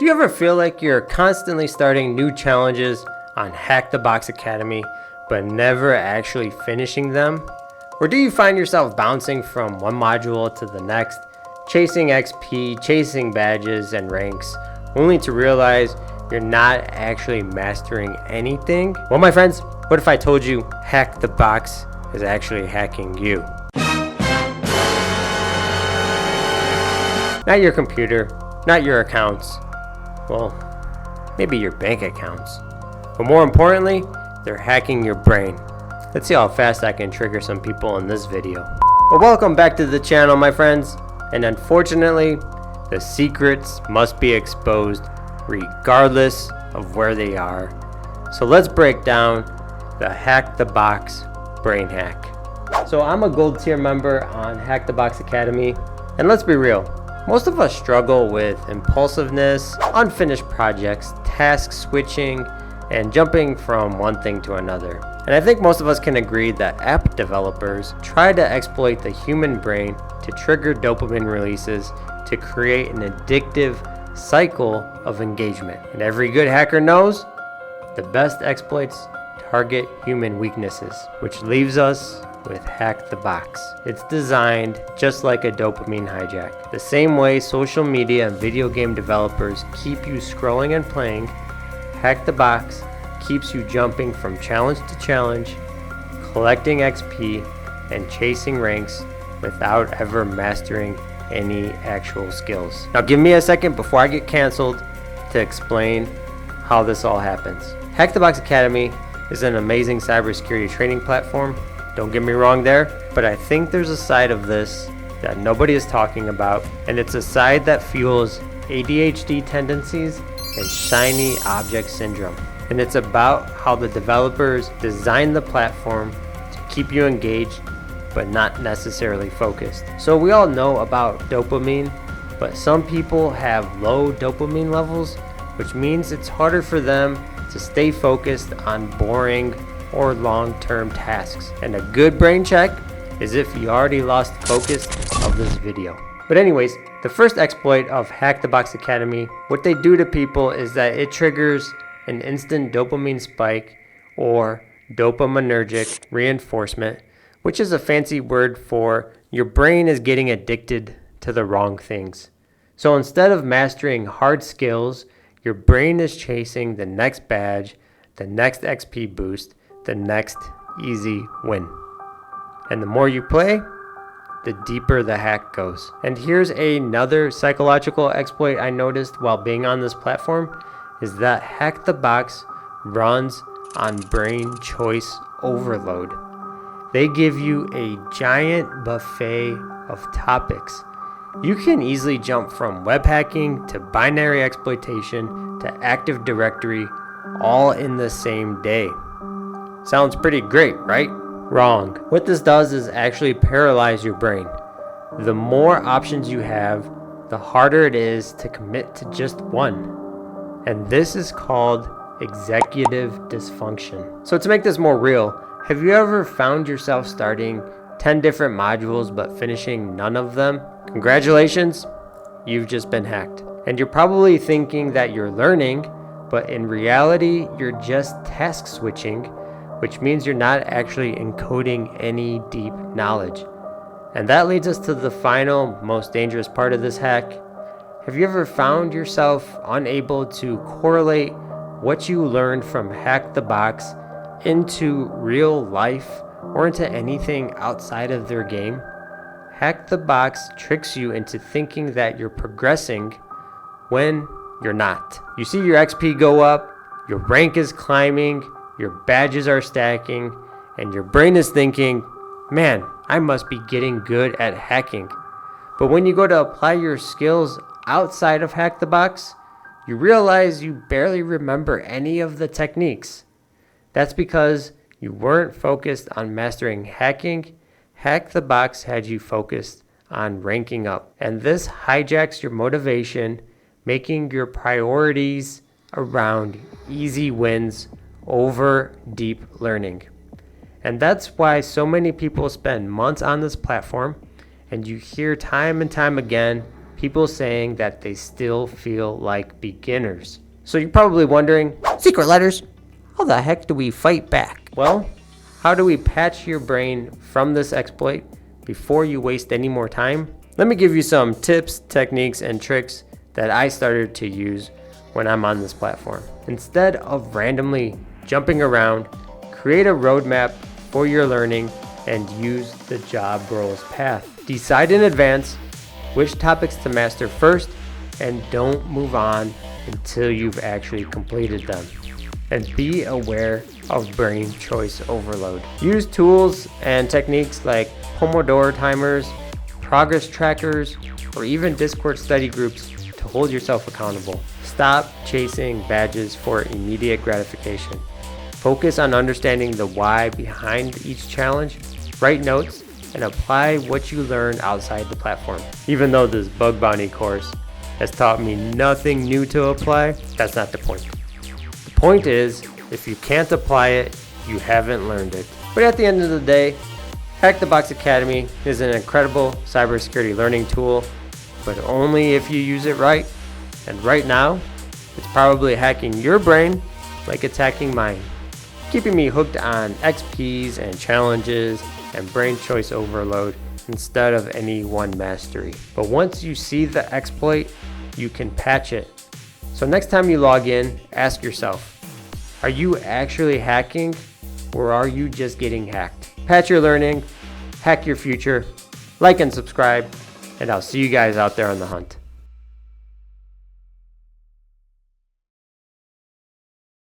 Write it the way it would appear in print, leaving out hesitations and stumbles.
Do you ever feel like you're constantly starting new challenges on Hack the Box Academy, but never actually finishing them? Or do you find yourself bouncing from one module to the next, chasing XP, chasing badges and ranks, only to realize you're not actually mastering anything? Well, my friends, what if I told you Hack the Box is actually hacking you? Not your computer, not your accounts. Well, maybe your bank accounts. But more importantly, they're hacking your brain. Let's see how fast I can trigger some people in this video. Well, welcome back to the channel, my friends. And unfortunately, the secrets must be exposed regardless of where they are. So let's break down the Hack the Box brain hack. So I'm a gold tier member on Hack the Box Academy. And let's be real, most of us struggle with impulsiveness, unfinished projects, task switching, and jumping from one thing to another. And I think most of us can agree that app developers try to exploit the human brain to trigger dopamine releases to create an addictive cycle of engagement. And every good hacker knows the best exploits target human weaknesses, which leaves us with Hack the Box. It's designed just like a dopamine hijack. The same way social media and video game developers keep you scrolling and playing, Hack the Box keeps you jumping from challenge to challenge, collecting XP, and chasing ranks without ever mastering any actual skills. Now give me a second before I get canceled to explain how this all happens. Hack the Box Academy is an amazing cybersecurity training platform. Don't get me wrong there, but I think there's a side of this that nobody is talking about, and it's a side that fuels ADHD tendencies and shiny object syndrome. And it's about how the developers design the platform to keep you engaged, but not necessarily focused. So we all know about dopamine, but some people have low dopamine levels, which means it's harder for them to stay focused on boring or long-term tasks. And a good brain check is if you already lost focus of this video. But anyways, the first exploit of Hack the Box Academy, what they do to people is that it triggers an instant dopamine spike or dopaminergic reinforcement, which is a fancy word for your brain is getting addicted to the wrong things. So instead of mastering hard skills, your brain is chasing the next badge, the next XP boost, the next easy win. And the more you play, the deeper the hack goes. And here's another psychological exploit I noticed while being on this platform is that Hack the Box runs on brain choice overload. They give you a giant buffet of topics. You can easily jump from web hacking to binary exploitation to Active Directory all in the same day. Sounds pretty great, right? Wrong. What this does is actually paralyze your brain. The more options you have, the harder it is to commit to just one. And this is called executive dysfunction. So to make this more real, have you ever found yourself starting 10 different modules but finishing none of them? Congratulations, you've just been hacked. And you're probably thinking that you're learning, but in reality, you're just task switching, which means you're not actually encoding any deep knowledge. And that leads us to the final, most dangerous part of this hack. Have you ever found yourself unable to correlate what you learned from Hack the Box into real life or into anything outside of their game? Hack the Box tricks you into thinking that you're progressing when you're not. You see your XP go up, your rank is climbing, your badges are stacking, and your brain is thinking, man, I must be getting good at hacking. But when you go to apply your skills outside of Hack the Box, you realize you barely remember any of the techniques. That's because you weren't focused on mastering hacking. Hack the Box had you focused on ranking up. And this hijacks your motivation, making your priorities around easy wins over deep learning. And that's why so many people spend months on this platform, and you hear time and time again people saying that they still feel like beginners. So you're probably wondering, secret letters, how the heck do we fight back? Well, how do we patch your brain from this exploit before you waste any more time? Let me give you some tips, techniques, and tricks that I started to use when I'm on this platform. Instead of randomly jumping around, create a roadmap for your learning and use the job roles path. Decide in advance which topics to master first and don't move on until you've actually completed them. And be aware of brain choice overload. Use tools and techniques like Pomodoro timers, progress trackers, or even Discord study groups to hold yourself accountable. Stop chasing badges for immediate gratification. Focus on understanding the why behind each challenge. Write notes and apply what you learn outside the platform. Even though this bug bounty course has taught me nothing new to apply, that's not the point. The point is, if you can't apply it, you haven't learned it. But at the end of the day, Hack the Box Academy is an incredible cybersecurity learning tool, but only if you use it right. And right now, it's probably hacking your brain like it's hacking mine, keeping me hooked on XPs and challenges and brain choice overload instead of any one mastery. But once you see the exploit, you can patch it. So next time you log in, ask yourself, are you actually hacking or are you just getting hacked? Patch your learning, hack your future, like and subscribe, and I'll see you guys out there on the hunt.